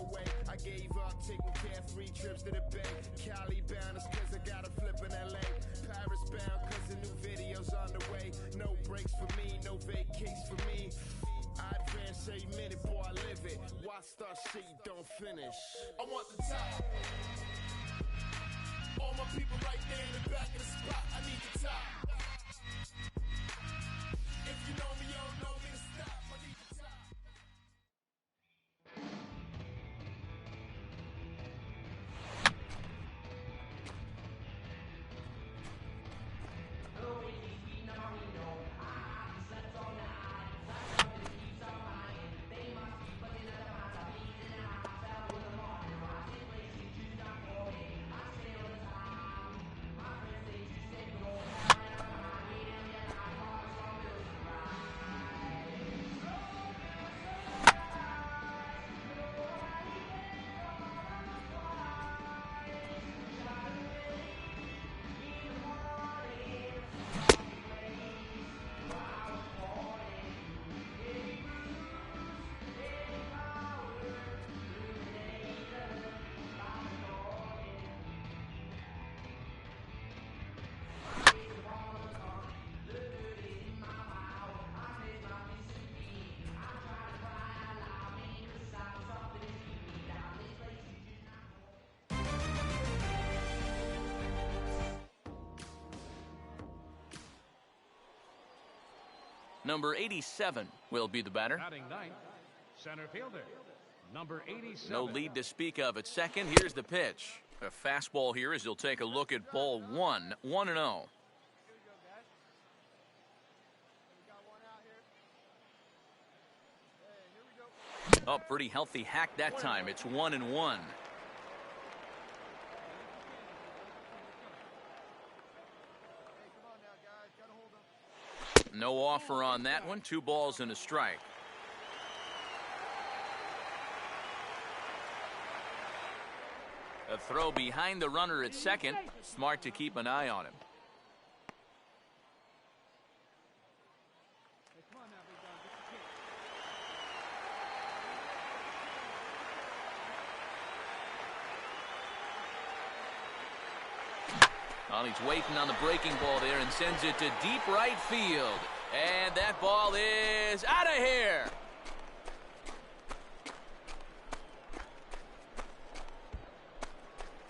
no way. I gave up taking carefree trips to the bay. Cali bound is cause I got a flip in LA. Paris bound cause the new video's on the way. No breaks for me, no vacates for me. I advance every minute, boy, I live it. Why start shit you don't finish? I want the top. All my people right there in the back of the spot. I need the top. If you know me, you don't know me to stop. I need the top. Number 87 will be the batter. Batting ninth, center fielder, number 87. No lead to speak of at second. Here's the pitch. A fastball here as he'll take a look at ball one. 1-0. Oh, pretty healthy hack that time. It's 1-1. No offer on that one. 2 balls and a strike. A throw behind the runner at second. Smart to keep an eye on him. Well, he's waiting on the breaking ball there and sends it to deep right field. And that ball is out of here.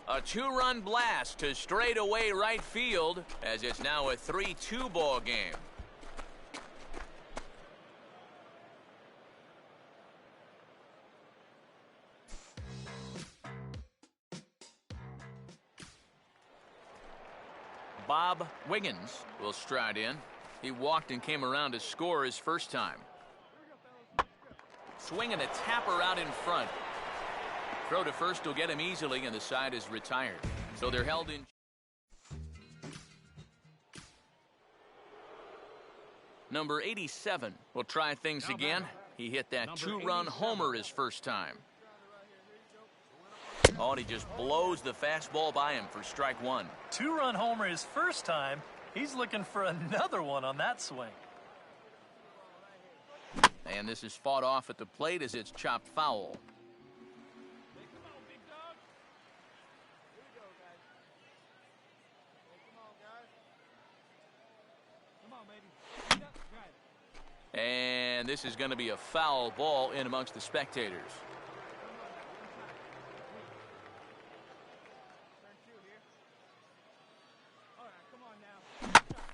A 2-run blast to straightaway right field as it's now a 3-2 ball game. Bob Wiggins will stride in. He walked and came around to score his first time. Swinging a tapper out in front. Throw to first will get him easily, and the side is retired. So they're held in. Number 87 will try things again. He hit that 2-run homer his first time. Oh, and he just blows the fastball by him for strike 1. 2-run homer his first time. He's looking for another one on that swing. And this is fought off at the plate as it's chopped foul. And this is going to be a foul ball in amongst the spectators.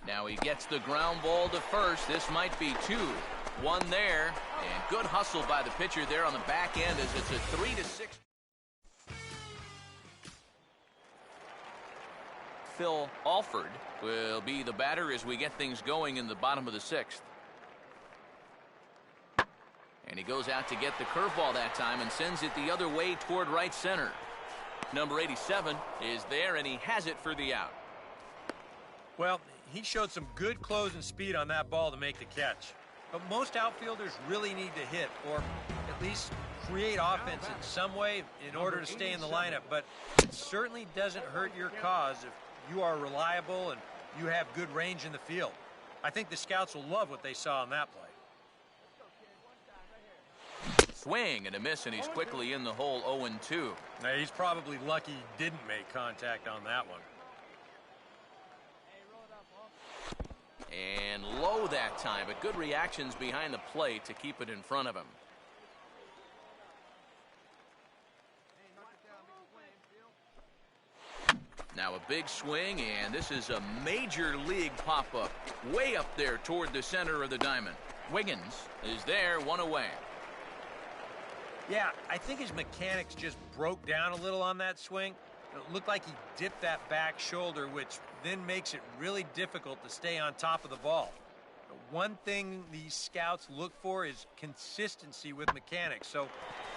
Now he gets the ground ball to first. This might be 2. 1 there. And good hustle by the pitcher there on the back end as it's a 3-6. Phil Alford will be the batter as we get things going in the bottom of the 6th. And he goes out to get the curveball that time and sends it the other way toward right center. Number 87 is there, and he has it for the out. Well, he showed some good closing speed on that ball to make the catch. But most outfielders really need to hit, or at least create offense in some way in order to stay in the lineup. But it certainly doesn't hurt your cause if you are reliable and you have good range in the field. I think the scouts will love what they saw on that play. swing and a miss, and he's quickly in the hole 0-2. Now, he's probably lucky he didn't make contact on that one. And low that time, but good reactions behind the plate to keep it in front of him. Now a big swing, and this is a major league pop-up. Way up there toward the center of the diamond. Wiggins is there, one away. Yeah, I think his mechanics just broke down a little on that swing. It looked like he dipped that back shoulder, which then makes it really difficult to stay on top of the ball. One thing these scouts look for is consistency with mechanics, so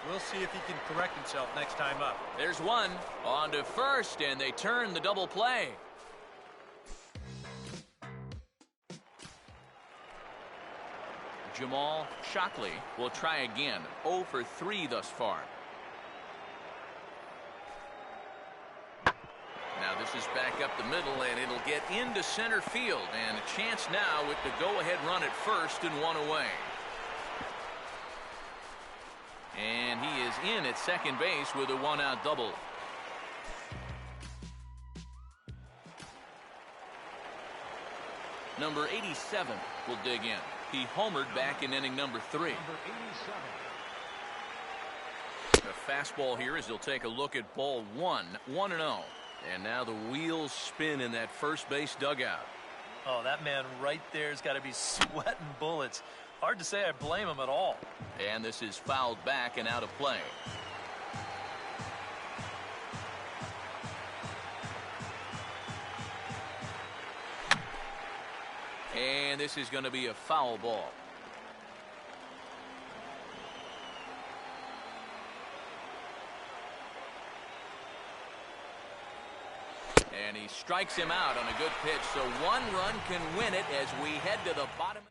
we'll see if he can correct himself next time up. There's one on to first, and they turn the double play. Jamal Shockley will try again. 0 for 3 thus far. Now this is back up the middle, and it'll get into center field, and a chance now with the go-ahead run at first and one away. And he is in at second base with a one-out double. Number 87 will dig in. He homered back in inning number 3. The fastball here as he'll take a look at ball 1, 1-0. And now the wheels spin in that first base dugout. Oh, that man right there's got to be sweating bullets. Hard to say I blame him at all. And this is fouled back and out of play. And this is going to be a foul ball. And he strikes him out on a good pitch, so one run can win it as we head to the bottom.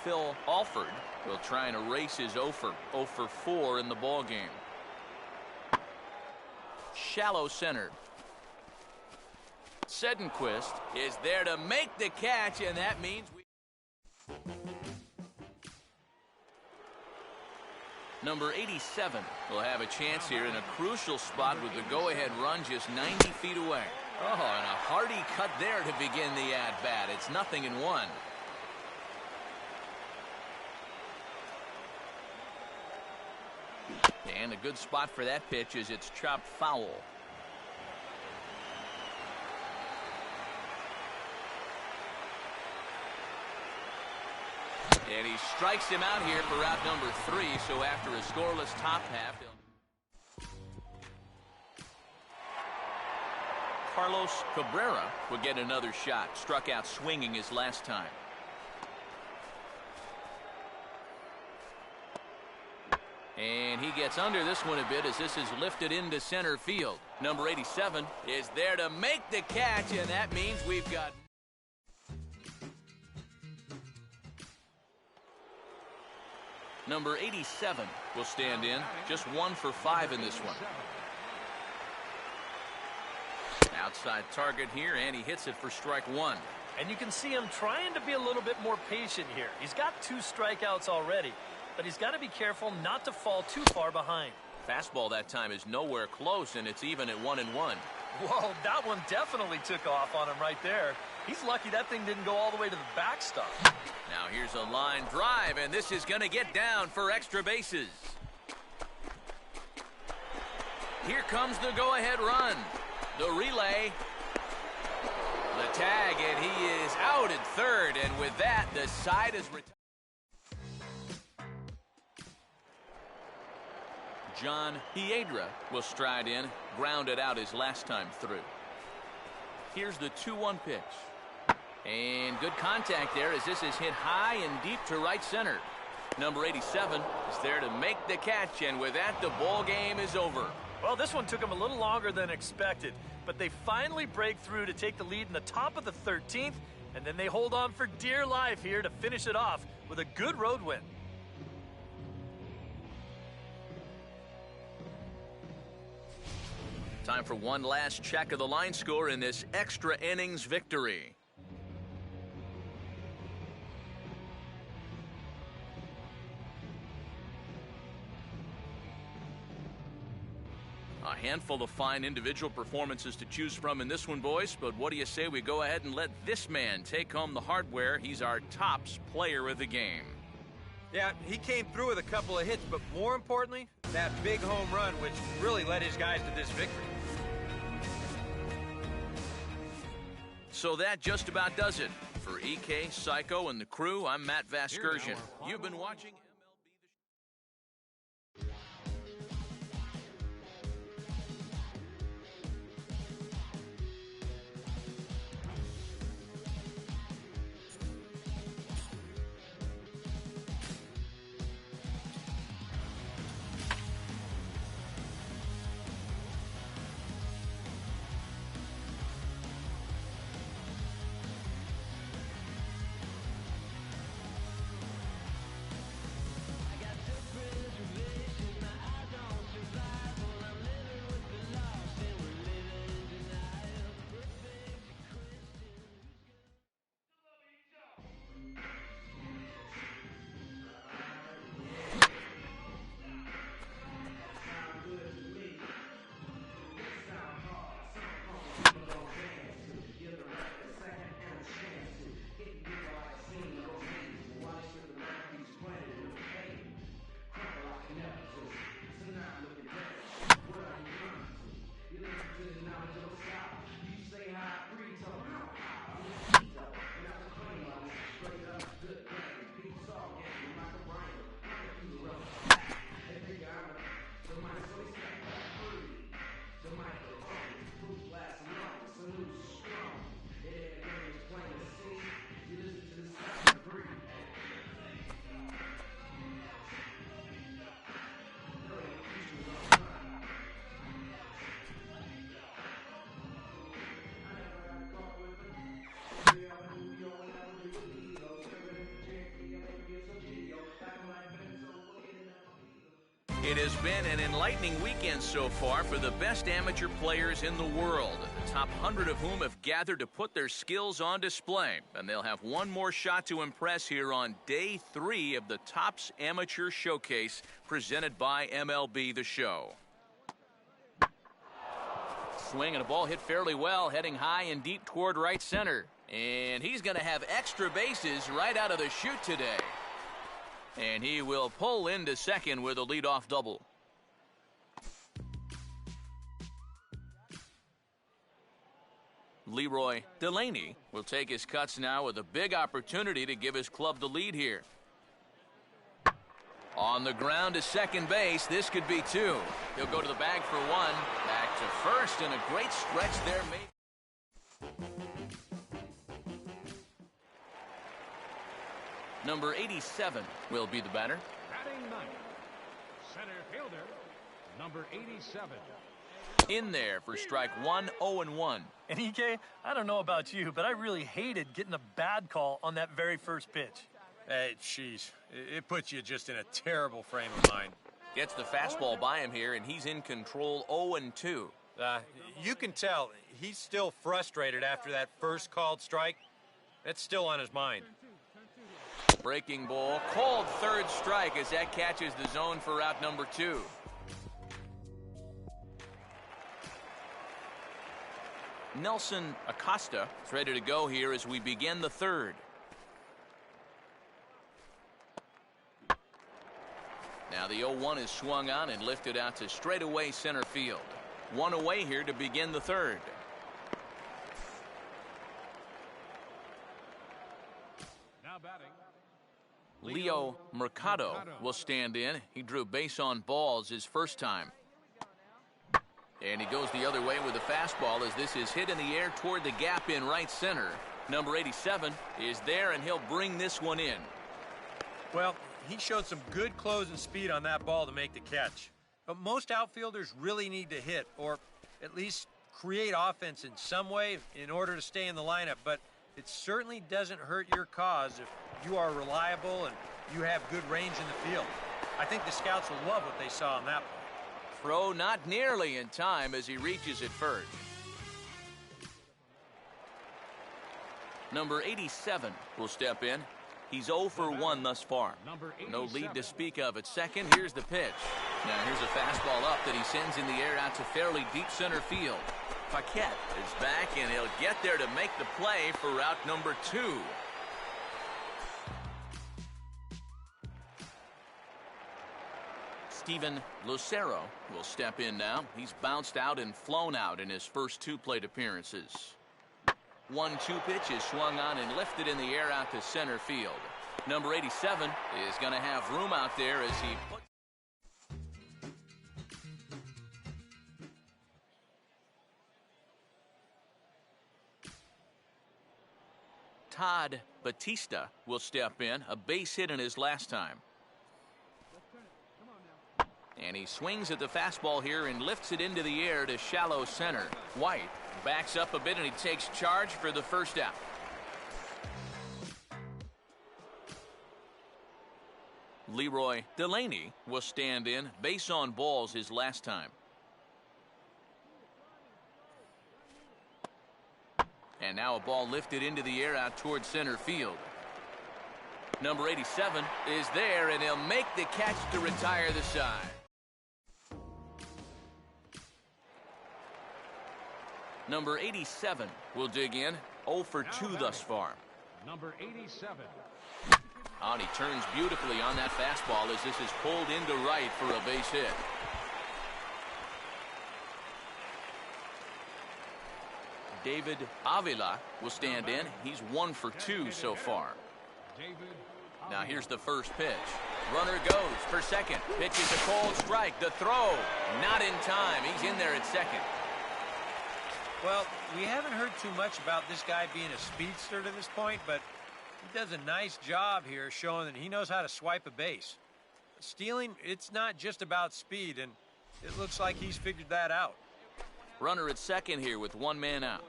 Phil Alford will try and erase his 0 for 4 in the ball game. Shallow center. Sedenquist is there to make the catch, and that means Number 87 will have a chance here in a crucial spot with the go-ahead run just 90 feet away. Oh, and a hearty cut there to begin the at-bat. It's 0-1. And a good spot for that pitch is it's chopped foul. And he strikes him out here for out number 3, so after a scoreless top half, Carlos Cabrera will get another shot. Struck out swinging his last time. And he gets under this one a bit as this is lifted into center field. Number 87 is there to make the catch, and that means we've got... Number 87 will stand in. Just 1 for 5 in this one. Outside target here, and he hits it for strike 1. And you can see him trying to be a little bit more patient here. He's got 2 strikeouts already, but he's got to be careful not to fall too far behind. Fastball that time is nowhere close, and it's even at 1-1. Whoa, that one definitely took off on him right there. He's lucky that thing didn't go all the way to the backstop. Now here's a line drive, and this is going to get down for extra bases. Here comes the go-ahead run. The relay. The tag, and he is out at third, and with that, the side is retired. John Hiedra will stride in, grounded out his last time through. Here's the 2-1 pitch. And good contact there as this is hit high and deep to right center. Number 87 is there to make the catch, and with that, the ball game is over. Well, this one took them a little longer than expected, but they finally break through to take the lead in the top of the 13th, and then they hold on for dear life here to finish it off with a good road win. Time for one last check of the line score in this extra innings victory. handful of fine individual performances to choose from in this one, boys, but what do you say we go ahead and let this man take home the hardware? He's our tops player of the game. Yeah, he came through with a couple of hits, but more importantly, that big home run, which really led his guys to this victory. So that just about does it. For EK, Psycho, and the crew, I'm Matt Vasgersian. You've been watching MLB The Show. It has been an enlightening weekend so far for the best amateur players in the world, the top 100 of whom have gathered to put their skills on display. And they'll have one more shot to impress here on Day 3 of the Topps Amateur Showcase presented by MLB The Show. Swing and a ball hit fairly well, heading high and deep toward right center. And he's going to have extra bases right out of the chute today. And he will pull into second with a leadoff double. Leroy Delaney will take his cuts now with a big opportunity to give his club the lead here. On the ground to second base, this could be two. He'll go to the bag for one. Back to first, and a great stretch there made. Number 87 will be the batter. Batting ninth, center fielder, number 87. In there for strike one, 0-1. And EK, I don't know about you, but I really hated getting a bad call on that very first pitch. Hey, jeez. It puts you just in a terrible frame of mind. Gets the fastball by him here, and he's in control 0-2. You can tell he's still frustrated after that first called strike. It's still on his mind. Breaking ball, called third strike as that catches the zone for out number 2. Nelson Acosta is ready to go here as we begin the third. Now the 0-1 is swung on and lifted out to straightaway center field. One away here to begin the third. Now batting, Leo Mercado will stand in. He drew base on balls his first time. And he goes the other way with a fastball as this is hit in the air toward the gap in right center. Number 87 is there, and he'll bring this one in. Well, he showed some good closing speed on that ball to make the catch. But most outfielders really need to hit, or at least create offense in some way in order to stay in the lineup. But it certainly doesn't hurt your cause if you are reliable and you have good range in the field. I think the scouts will love what they saw on that play. Throw not nearly in time as he reaches it first. Number 87 will step in. He's 0 for 1 thus far. No lead to speak of at second. Here's the pitch. Now here's a fastball up that he sends in the air out to fairly deep center field. Paquette is back, and he'll get there to make the play for route number 2. Steven Lucero will step in now. He's bounced out and flown out in his first 2 plate appearances. 1-2 pitch is swung on and lifted in the air out to center field. Number 87 is going to have room out there as he puts. Todd Batista will step in, a base hit in his last time. And he swings at the fastball here and lifts it into the air to shallow center. White backs up a bit and he takes charge for the first out. Leroy Delaney will stand in, base on balls his last time. And now a ball lifted into the air out toward center field. Number 87 is there, and he'll make the catch to retire the side. Number 87 will dig in, 0 for 2 thus far. Number 87. And he turns beautifully on that fastball as this is pulled into right for a base hit. David Avila will stand in. He's 1 for 2 so far. Now here's the first pitch. Runner goes for second. Pitch is a cold strike. The throw, not in time. He's in there at second. Well, we haven't heard too much about this guy being a speedster to this point, but he does a nice job here showing that he knows how to swipe a base. Stealing, it's not just about speed, and it looks like he's figured that out. Runner at second here with 1 man out.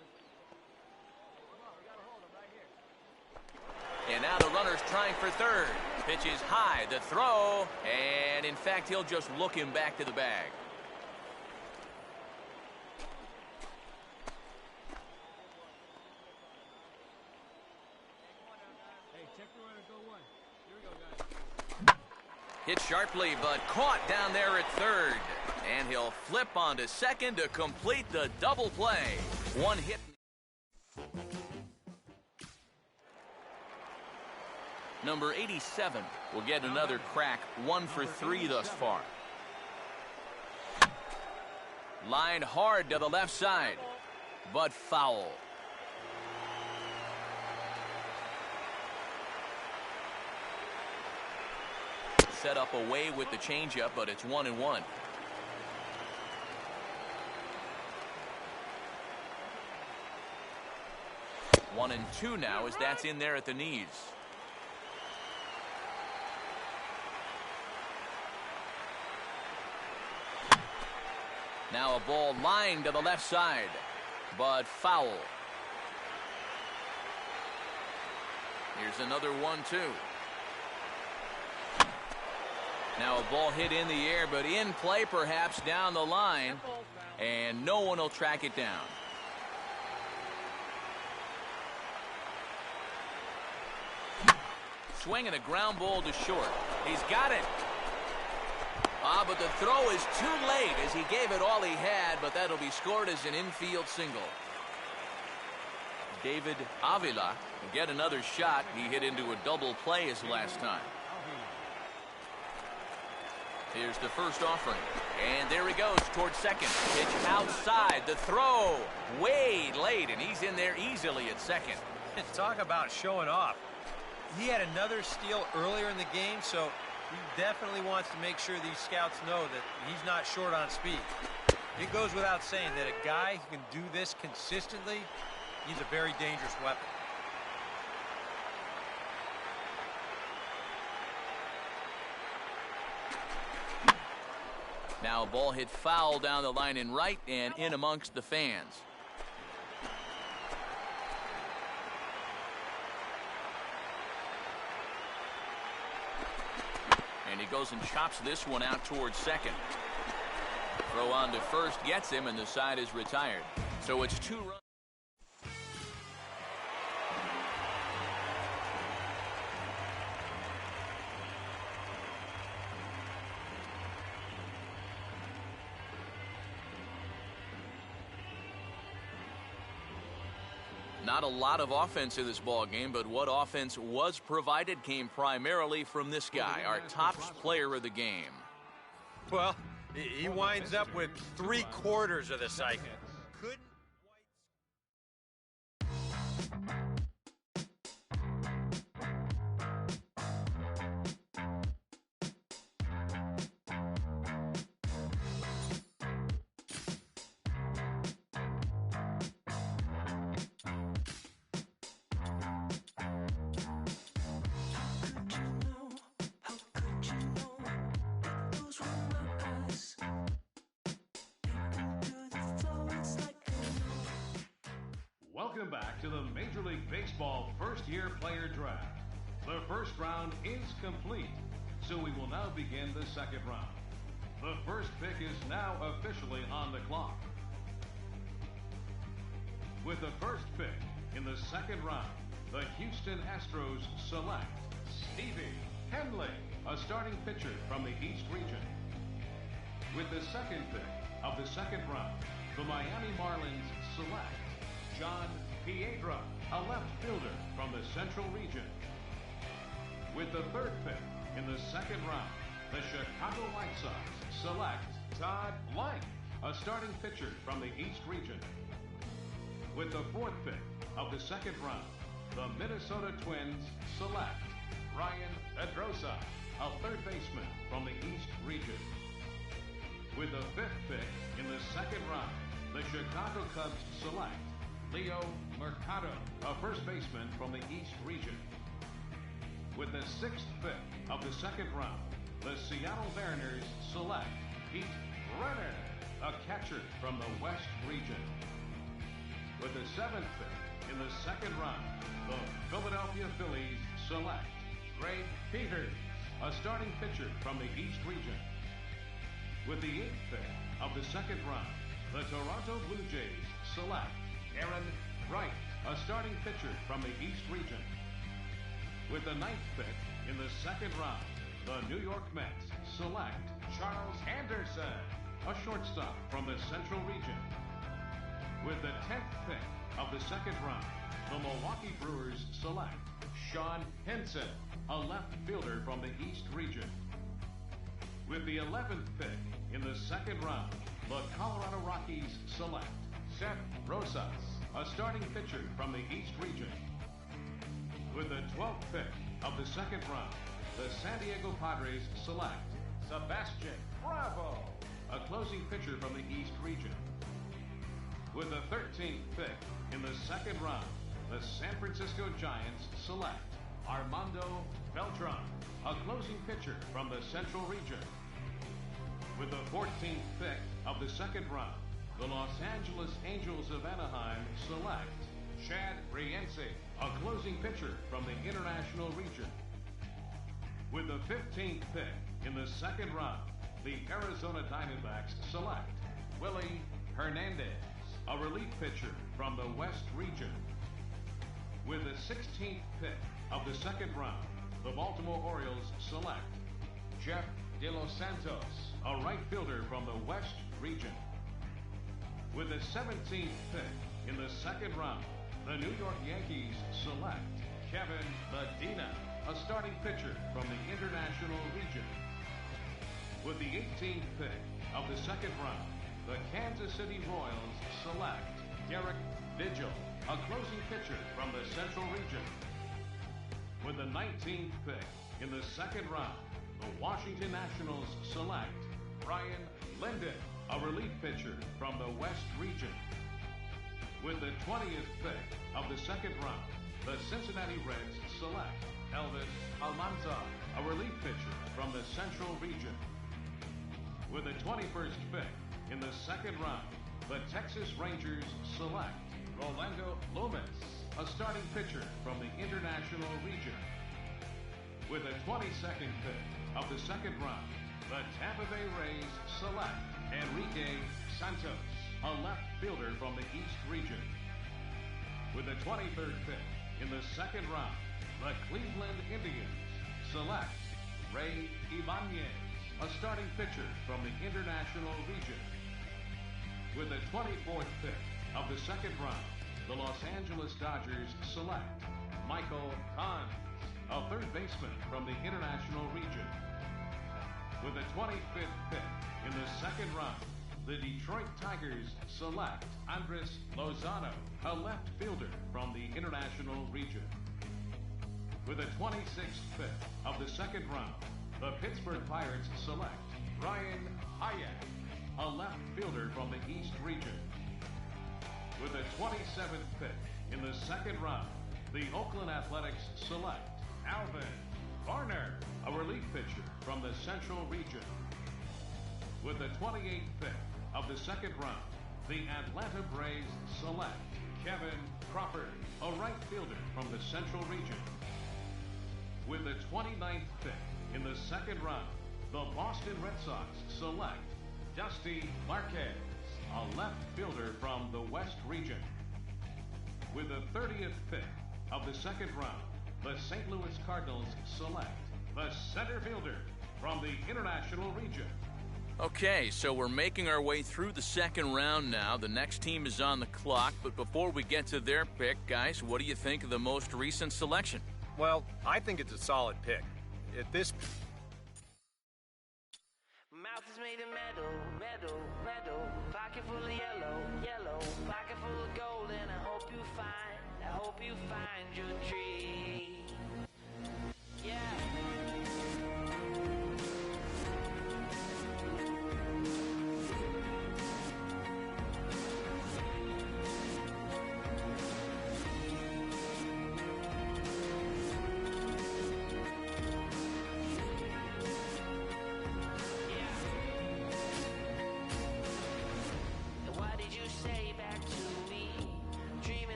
And now the runner's trying for third. Pitch is high, the throw, and in fact he'll just look him back to the bag. Hit sharply, but caught down there at third. And he'll flip onto second to complete the double play. 1 hit. Number 87 will get another crack, 1 for 3 thus far. Lined hard to the left side, but foul. Set up away with the changeup, but it's 1-1. One and 2 now as that's in there at the knees. Now a ball lined to the left side, but foul. Here's another 1-2. Now a ball hit in the air, but in play perhaps down the line, and no one will track it down. Swinging a ground ball to short. He's got it. But the throw is too late as he gave it all he had, but that'll be scored as an infield single. David Avila will get another shot. He hit into a double play his last time. Here's the first offering. And there he goes towards second. Pitch outside. The throw way late, and he's in there easily at second. Talk about showing off. He had another steal earlier in the game, so he definitely wants to make sure these scouts know that he's not short on speed. It goes without saying that a guy who can do this consistently, he's a very dangerous weapon. Now a ball hit foul down the line in right and in amongst the fans. And he goes and chops this one out towards second. Throw on to first gets him, and the side is retired. So it's 2 runs. Not a lot of offense in this ball game, but what offense was provided came primarily from this guy, our top player of the game. Well, he winds up with 3/4 of the cycle. Couldn't. Welcome back to the Major League Baseball first-year player draft. The first round is complete, so we will now begin the second round. The first pick is now officially on the clock. With the first pick in the second round, the Houston Astros select Stevie Henley, a starting pitcher from the East region. With the second pick of the second round, the Miami Marlins select John Piedra, a left fielder from the Central region. With the third pick in the second round, the Chicago White Sox select Todd Blank, a starting pitcher from the East region. With the fourth pick of the second round, the Minnesota Twins select Ryan Pedrosa, a third baseman from the East region. With the fifth pick in the second round, the Chicago Cubs select Leo Mercado, a first baseman from the East region. With the sixth pick of the second round, the Seattle Mariners select Pete Brenner, a catcher from the West region. With the seventh pick in the second round, the Philadelphia Phillies select Greg Peters, a starting pitcher from the East region. With the eighth pick of the second round, the Toronto Blue Jays select Aaron Wright, a starting pitcher from the East region. With the ninth pick in the second round, the New York Mets select Charles Anderson, a shortstop from the Central region. With the 10th pick of the second round, the Milwaukee Brewers select Sean Henson, a left fielder from the East region. With the 11th pick in the second round, the Colorado Rockies select Seth Rosas, a starting pitcher from the East region. With the 12th pick of the second round, the San Diego Padres select Sebastian Bravo, a closing pitcher from the East region. With the 13th pick in the second round, the San Francisco Giants select Armando Beltran, a closing pitcher from the Central region. With the 14th pick of the second round, the Los Angeles Angels of Anaheim select Chad Riense, a closing pitcher from the International region. With the 15th pick in the second round, the Arizona Diamondbacks select Willie Hernandez, a relief pitcher from the West region. With the 16th pick of the second round, the Baltimore Orioles select Jeff De Los Santos, a right fielder from the West region. With the 17th pick in the second round, the New York Yankees select Kevin Medina, a starting pitcher from the International region. With the 18th pick of the second round, the Kansas City Royals select Derek Vigil, a closing pitcher from the Central region. With the 19th pick in the second round, the Washington Nationals select Brian Linden, a relief pitcher from the West region. With the 20th pick of the second round, the Cincinnati Reds select Elvis Almanza, a relief pitcher from the Central region. With the 21st pick in the second round, the Texas Rangers select Rolando Loomis, a starting pitcher from the International region. With the 22nd pick of the second round, the Tampa Bay Rays select Enrique Santos, a left fielder from the East region. With the 23rd pick in the second round, the Cleveland Indians select Ray Ibanez, a starting pitcher from the International region. With the 24th pick of the second round, the Los Angeles Dodgers select Michael Kahn, a third baseman from the International Region. With the 25th pick in the second round, the Detroit Tigers select Andres Lozano, a left fielder from the International Region. With the 26th pick of the second round, the Pittsburgh Pirates select Ryan Hyatt, a left fielder from the East Region. With the 27th pick in the second round, the Oakland Athletics select Alvin Varner, a relief pitcher from the Central Region. With the 28th pick of the second round, the Atlanta Braves select Kevin Crawford, a right fielder from the Central Region. With the 29th pick in the second round, the Boston Red Sox select Dusty Marquez, a left fielder from the West Region. With the 30th pick of the second round, the St. Louis Cardinals select the center fielder from the International Region. Okay, so we're making our way through the second round now. The next team is on the clock, but before we get to their pick, guys, what do you think of the most recent selection? Well, I think it's a solid pick. At this Mouth is made of metal, pocket full of yellow, pocket full of gold, and I hope you find your tree. Yeah.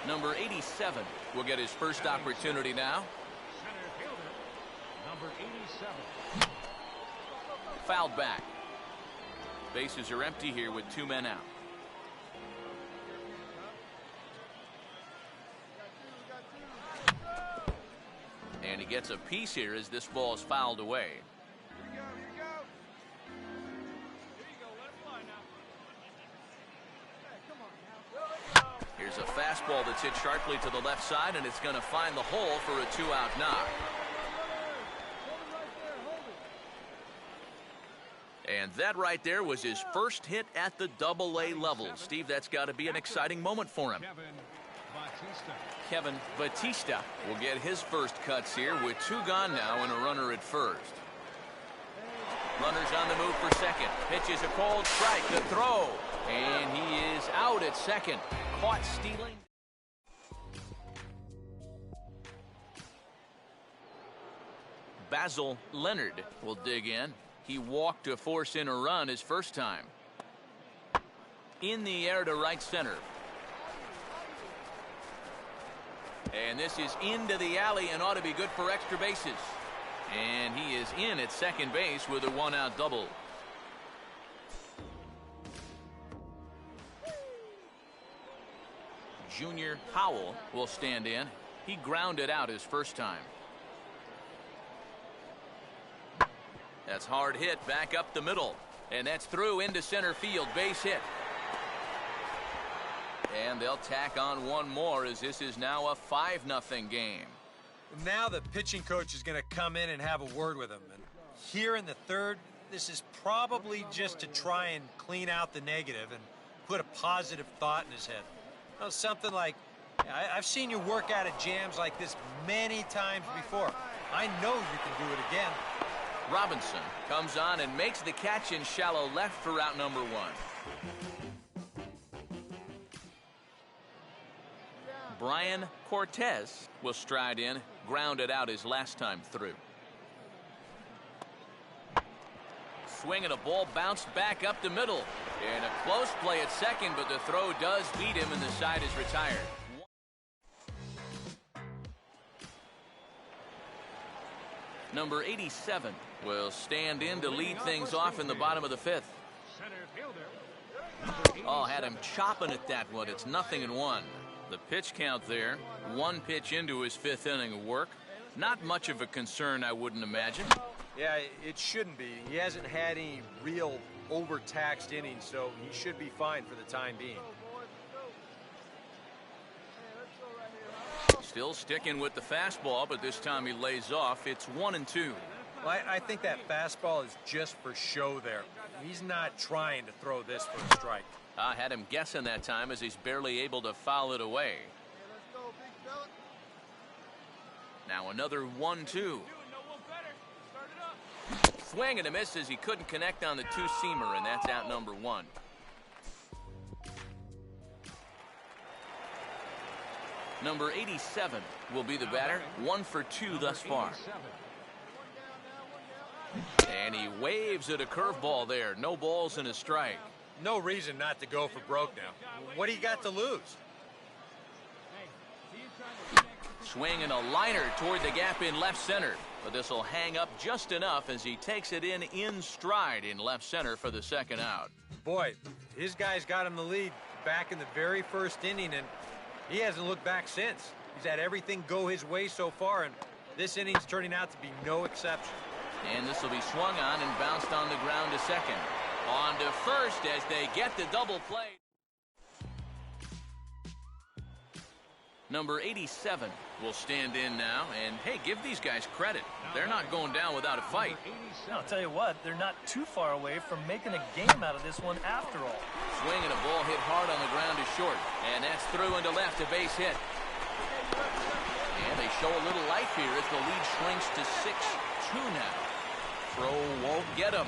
Number 87 will get his first opportunity now. Center fielder, number 87. Fouled back. Bases are empty here with 2 men out. And he gets a piece here as this ball is fouled away. Here's a fastball that's hit sharply to the left side, and it's going to find the hole for a 2-out knock. And that right there was his first hit at the Double-A level. Steve, that's got to be an exciting moment for him. Kevin Batista will get his first cuts here with 2 gone now and a runner at first. Runners on the move for second. Pitches a cold strike. The throw. And he is out at second. Caught stealing. Basil Leonard will dig in. He walked to force in a run his first time. In the air to right center. And this is into the alley and ought to be good for extra bases. And he is in at second base with a 1-out double. Junior Howell will stand in. He grounded out his first time. That's hard hit back up the middle. And that's through into center field. Base hit. And they'll tack on one more as this is now a 5-0 game. Now the pitching coach is going to come in and have a word with him. And here in the third, this is probably just to try and clean out the negative and put a positive thought in his head. You know, something like, I've seen you work out of jams like this many times before. I know you can do it again. Robinson comes on and makes the catch in shallow left for out number 1. Brian Cortez will stride in, grounded out his last time through. Swing and a ball bounced back up the middle. And a close play at second, but the throw does beat him and the side is retired. Number 87 will stand in to lead things off in the bottom of the 5th. Oh, had him chopping at that one. It's 0-1. The pitch count there, 1 pitch into his 5th inning of work. Not much of a concern, I wouldn't imagine. Yeah, it shouldn't be. He hasn't had any real overtaxed innings, so he should be fine for the time being. Still sticking with the fastball, but this time he lays off. It's 1-2. Well, I think that fastball is just for show there. He's not trying to throw this for a strike. I had him guessing that time as he's barely able to foul it away. Now another 1-2. Swing and a miss as he couldn't connect on the 2-seamer, and that's out number 1. Number 87 will be the batter. 1 for 2 thus far. And he waves at a curveball there. No balls and a strike. No reason not to go for broke now. What do you got to lose? Swing and a liner toward the gap in left center. But this will hang up just enough as he takes it in stride in left center for the 2nd out. Boy, his guys got him the lead back in the very first inning, and he hasn't looked back since. He's had everything go his way so far, and this inning's turning out to be no exception. And this will be swung on and bounced on the ground to second. On to first as they get the double play. Number 87 will stand in now, and hey, give these guys credit. They're not going down without a fight. I'll tell you what, they're not too far away from making a game out of this one after all. Swing and a ball hit hard on the ground to short, and that's through into left, a base hit. And they show a little life here as the lead shrinks to 6-2 now. Throw won't get him.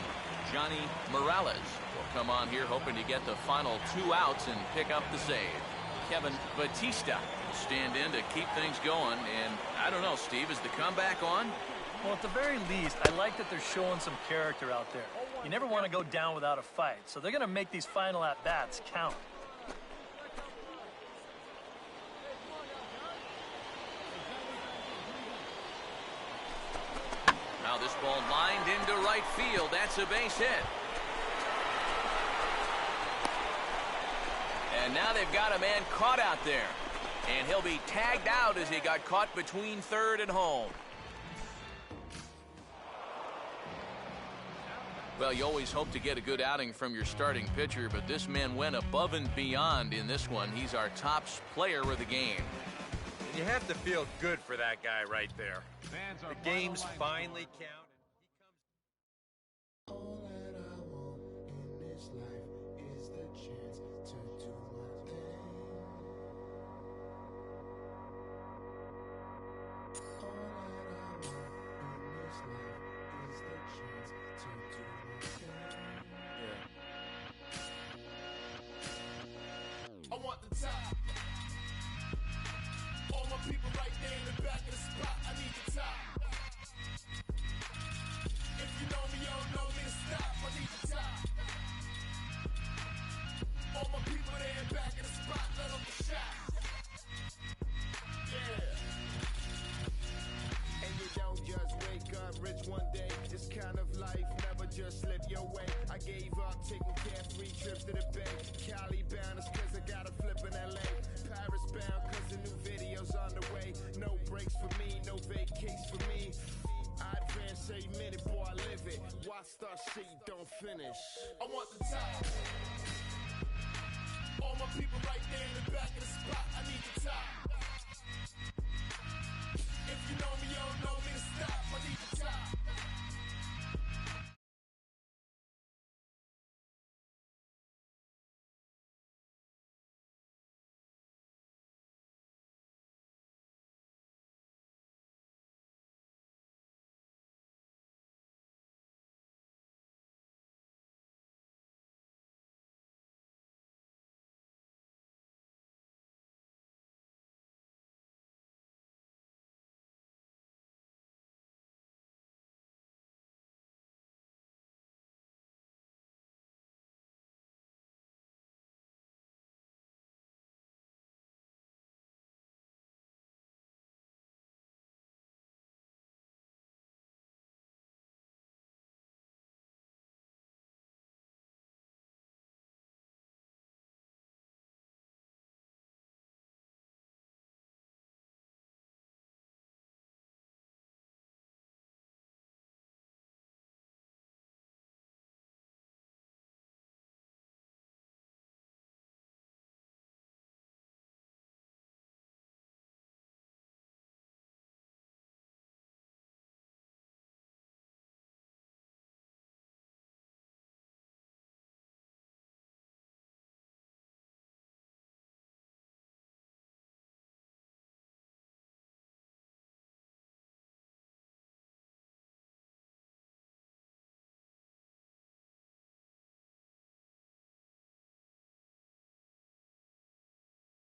Johnny Morales will come on here hoping to get the final 2 outs and pick up the save. Kevin Batista will stand in to keep things going. And I don't know, Steve, is the comeback on? Well, at the very least, I like that they're showing some character out there. You never want to go down without a fight, so they're going to make these final at-bats count. Ball lined into right field. That's a base hit. And now they've got a man caught out there. And he'll be tagged out as he got caught between third and home. Well, you always hope to get a good outing from your starting pitcher, but this man went above and beyond in this one. He's our top player of the game. And you have to feel good for that guy right there. Fans are The game's finally counted. All that I want in this life is the chance to do my thing. All that I want in this life is the chance to do my thing. I want the top. All my people right there in the back of the spot. I need the top. If you know me, you don't know me to stop. I need the top. All my people there in back of the spot. Let off the shot. Yeah. And you don't just wake up rich one day. This kind of life never just slip your way. I gave up taking carefree trips to the bay. Cali bound is cause I got a flip in LA. Paris bound cause the new video's on the way. No breaks for me, no vacates for me. I advance a minute, boy, I live it. Why start shit you don't finish? I want the top. All my people right there in the back of the spot. I need the top.